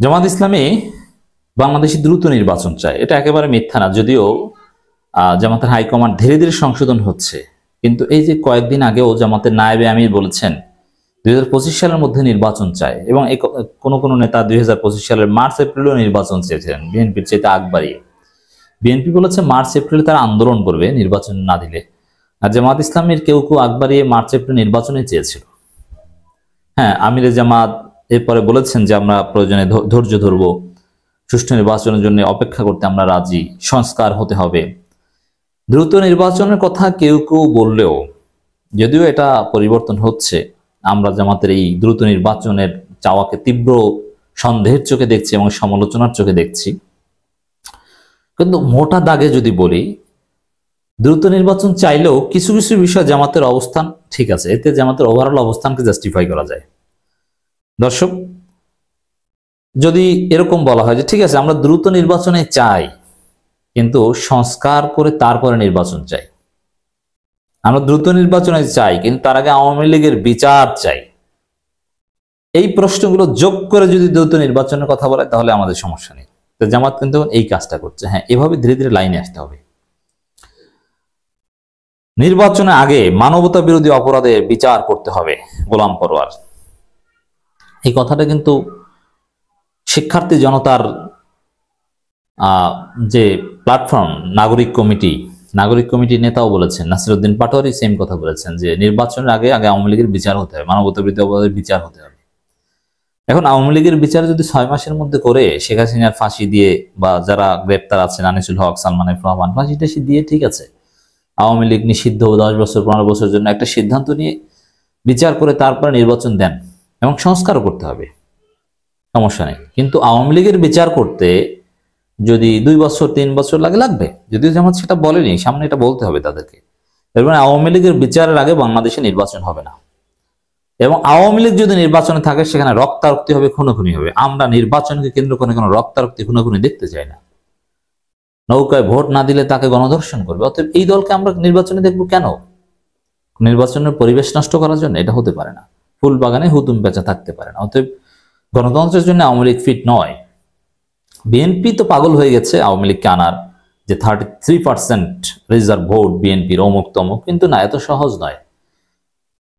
জামাত ইসলামী বাংলাদেশে দ্রুত নির্বাচন চায়, এটা একেবারে মিথ্যা না। যদিও জামাতের হাইকমান্ড ধীরে ধীরে সংশোধন হচ্ছে, কিন্তু এই যে কয়েকদিন আগেও জামাতের নায়েবে আমির বলেছেন 2025 সালের মধ্যে নির্বাচন চায়, এবং কোনো নেতা 2025 সালের মার্চ এপ্রিলেও নির্বাচন চেয়েছিলেন বিএনপির চেয়ে আগ বাড়িয়ে। বিএনপি বলেছে মার্চ এপ্রিলে তারা আন্দোলন করবে নির্বাচন না দিলে, আর জামাত ইসলামের কেউ কেউ আগ বাড়িয়ে মার্চ এপ্রিল নির্বাচনে চেয়েছিল। হ্যাঁ, আমিরে জামাত এরপরে বলেছেন যে আমরা প্রয়োজনে ধৈর্য ধরবো, সুষ্ঠু নির্বাচনের জন্য অপেক্ষা করতে আমরা রাজি, সংস্কার হতে হবে। দ্রুত নির্বাচনের কথা কেউ কেউ বললেও, যদিও এটা পরিবর্তন হচ্ছে, আমরা জামাতের এই দ্রুত নির্বাচনের চাওয়াকে তীব্র সন্দেহের চোখে দেখছি এবং সমালোচনার চোখে দেখছি। কিন্তু মোটা দাগে যদি বলি, দ্রুত নির্বাচন চাইলেও কিছু কিছু বিষয় জামাতের অবস্থান ঠিক আছে, এতে জামাতের ওভারঅল অবস্থানকে জাস্টিফাই করা যায়। দর্শক, যদি এরকম বলা হয় যে ঠিক আছে আমরা দ্রুত নির্বাচনে চাই, কিন্তু সংস্কার করে তারপরে নির্বাচন চাই, আমরা দ্রুত নির্বাচনে চাই কিন্তু তার আগে আওয়ামী লীগের বিচার চাই, এই প্রশ্নগুলো যোগ করে যদি দ্রুত নির্বাচনের কথা বলে তাহলে আমাদের সমস্যা নেই। তো জামাত কিন্তু এই কাজটা করছে। হ্যাঁ, এভাবে ধীরে ধীরে লাইনে আসতে হবে। নির্বাচনের আগে মানবতা বিরোধী অপরাধের বিচার করতে হবে, গোলাম পরোয়ার। এই কথাটা কিন্তু শিক্ষার্থী জনতার যে প্ল্যাটফর্ম নাগরিক কমিটির নেতাও বলেছেন, নাসিরউদ্দিন পাটোয়ারি সেম কথা বলেছেন যে নির্বাচনের আগে আওয়ামী লীগের বিচার হতে হবে, মানবতা বিরোধী অপরাধের বিচার হতে হবে। এখন আওয়ামী লীগের বিচার যদি 6 মাসের মধ্যে করে শেখ হাসিনার ফাঁসি দিয়ে, বা যারা গ্রেপ্তার আছেন আনিসুল হক, সালমান এফ রহমান, ফাঁসি টাসি দিয়ে ঠিক আছে, আওয়ামী লীগ নিষিদ্ধ 10 বছর 15 বছরের জন্য একটা সিদ্ধান্ত নিয়ে বিচার করে তারপরে নির্বাচন দেন, এবং সংস্কারও করতে হবে, সমস্যা নেই। কিন্তু আওয়ামী লীগের বিচার করতে যদি 2 বছর 3 বছর লাগবে, যদিও জামাত সেটা বলেনি, সামনে এটা বলতে হবে তাদেরকে। এর মানে আওয়ামী লীগের বিচারের আগে বাংলাদেশে নির্বাচন হবে না, এবং আওয়ামী লীগ যদি নির্বাচনে থাকে সেখানে রক্তারক্তি হবে, খুনোখুনি হবে। আমরা নির্বাচনকে কেন্দ্র করে কোনো রক্তারক্তি খুনোখুনি দেখতে চাই না। নৌকায় ভোট না দিলে তাকে গণধর্ষণ করবে, অতএব এই দলকে আমরা নির্বাচনে দেখবো কেন? নির্বাচনের পরিবেশ নষ্ট করার জন্য? এটা হতে পারে না। ফুল বাগানে হুতুম পেঁচা থাকতে পারে না। অতএব গণতন্ত্রের জন্য আওয়ামী লীগ ফিট নয়। বিএনপি তো পাগল হয়ে গেছে আওয়ামী লীগকে আনার, যে 33% রিজার্ভ ভোট বিএনপির, অমুক তমুক, কিন্তু না, এত সহজ নয়।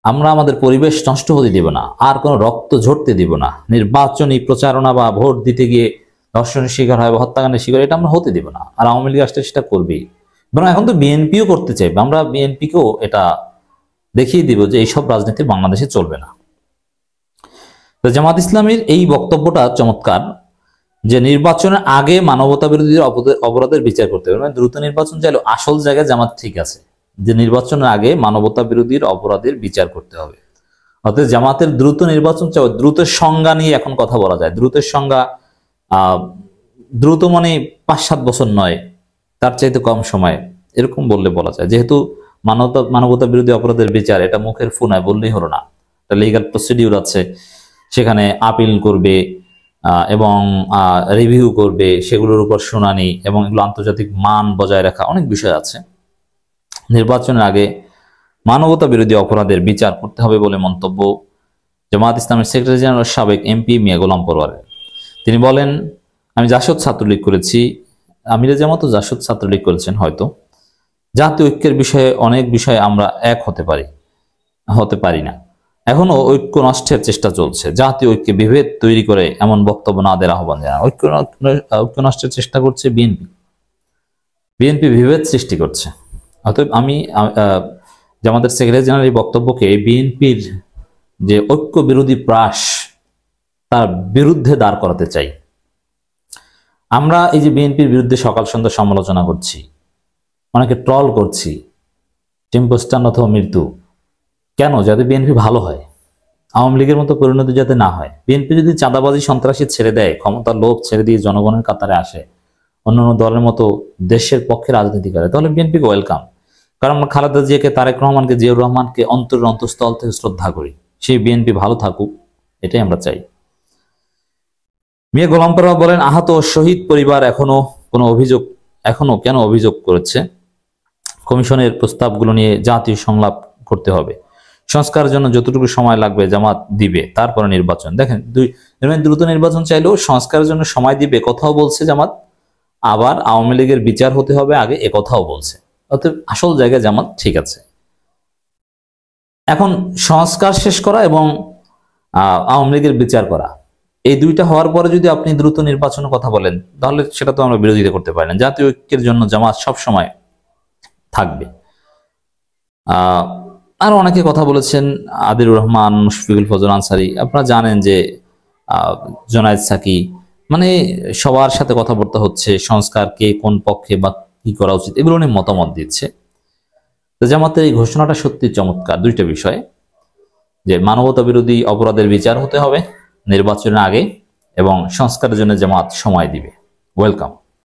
আমরা আমাদের পরিবেশ নষ্ট হতে দিব না, আর কোনো রক্ত ঝরতে দিব না। নির্বাচনী প্রচারণা বা ভোট দিতে গিয়ে ধর্ষণের শিকার হয় বা হত্যাকাণ্ডের শিকার, এটা আমরা হতে দিব না। আর আওয়ামী লীগ আসলে সেটা করবেই, বরং এখন তো বিএনপিও করতে চাইবে। আমরা বিএনপিকেও এটা দেখিয়ে দিব যে এইসব রাজনীতি বাংলাদেশে চলবে না। তো জামাত ইসলামীর এই বক্তব্যটা চমৎকার, যে নির্বাচনের আগে মানবতা বিরোধী অপরাধের বিচার করতে হবে। মানে দ্রুত নির্বাচন চাইলেও আসল জায়গায় জামাত ঠিক আছে, যে নির্বাচনের আগে মানবতা বিরোধীর অপরাধের বিচার করতে হবে। অর্থাৎ জামাতের দ্রুত নির্বাচন চাই, দ্রুতের সংজ্ঞা নিয়ে এখন কথা বলা যায়। দ্রুতের সংজ্ঞা দ্রুত মানে 5-7 বছর নয়, তার চাইতে কম সময়, এরকম বললে বলা যায়। যেহেতু মানবতা বিরোধী অপরাধের বিচার, এটা মুখের ফুনায় বললেই হলো না, এটা লিগ্যাল প্রসিডিউর আছে, সেখানে আপিল করবে এবং রিভিউ করবে, সেগুলোর উপর শুনানি, এবং এগুলো আন্তর্জাতিক মান বজায় রাখা, অনেক বিষয় আছে। নির্বাচনের আগে মানবতা বিরোধী অপরাধের বিচার করতে হবে বলে মন্তব্য জামাত ইসলামের সেক্রেটারি জেনারেল সাবেক এমপি মিয়া গোলাম পরোয়ারের। তিনি বলেন, আমি জাসদ ছাত্রলীগ করেছি, আমিরে জামাতও জাসদ ছাত্রলীগ করেছেন। হয়তো জাতীয় ঐক্যের বিষয়ে অনেক বিষয়ে আমরা এক হতে পারি না। এখনো ঐক্য নষ্টের চেষ্টা চলছে। জাতীয় ঐক্যে বিভেদ তৈরি করে এমন বক্তব্য না দেওয়ার আহ্বান জানান। ঐক্য নষ্টের চেষ্টা করছে বিএনপি বিভেদ সৃষ্টি করছে। অতএব আমি জামাতের সেক্রেটারি জেনারেল এই বক্তব্যকে বিএনপির যে ঐক্য বিরোধী প্রাস, তার বিরুদ্ধে দাঁড় করাতে চাই। আমরা এই যে বিএনপির বিরুদ্ধে সকাল সন্ধ্যা সমালোচনা করছি, অনেকে ট্রল করছি, টেম্পোস্টান অথবা মৃত্যু, কেন? যাতে বিএনপি ভালো হয়, আওয়ামী লীগের মতো পরিণতি যাতে না হয়। বিএনপি যদি চাঁদাবাজি সন্ত্রাসী ছেড়ে দেয়, ক্ষমতার লোভ ছেড়ে দিয়ে জনগণের কাতারে আসে, অন্যান্য দলের মতো দেশের পক্ষে রাজনীতি করে, তাহলে বিএনপিকে ওয়েলকাম। কারণ আমরা খালেদা জিয়াকে, তারেক রহমানকে, জিয়াউর রহমানকে অন্তরের অন্তঃস্থল থেকে শ্রদ্ধা করি। সেই বিএনপি ভালো থাকুক, এটাই আমরা চাই। মিয়া গোলাম পরোয়ার বলেন, আহত ও শহীদ পরিবার এখনো কেন অভিযোগ করেছে? কমিশনের প্রস্তাবগুলো নিয়ে জাতীয় সংলাপ করতে হবে। সংস্কারের জন্য যতটুকু সময় লাগবে জামাত দিবে, তারপরে নির্বাচন। দেখেন দ্রুত নির্বাচন চাইলেও সংস্কারের জন্য সময় দিবে কথাও বলছে জামাত, আবার আওয়ামী লীগের বিচার হতে হবে আগে এ কথাও বলছে। অতএব আসল জায়গায় জামাত ঠিক আছে। এখন সংস্কার শেষ করা এবং আওয়ামী লীগের বিচার করা, এই দুইটা হওয়ার পরে যদি আপনি দ্রুত নির্বাচনের কথা বলেন তাহলে সেটা তো আমরা বিরোধিতা করতে পারি না। জাতীয় ঐক্যের জন্য জামাত সবসময় থাকবে। আর অনেকে কথা বলেছেন, আদিলুর রহমান, মুশফিকুল ফজল আনসারী, আপনারা জানেন যে জোনায়েদ সাকি, মানে সবার সাথে কথাবার্তা হচ্ছে, সংস্কার কে কোন পক্ষে বা কি করা উচিত এগুলো নিয়ে মতামত দিচ্ছে। তো জামাতের এই ঘোষণাটা সত্যি চমৎকার দুইটা বিষয়, যে মানবতা বিরোধী অপরাধের বিচার হতে হবে নির্বাচনের আগে এবং সংস্কারের জন্য জামাত সময় দিবে। ওয়েলকাম।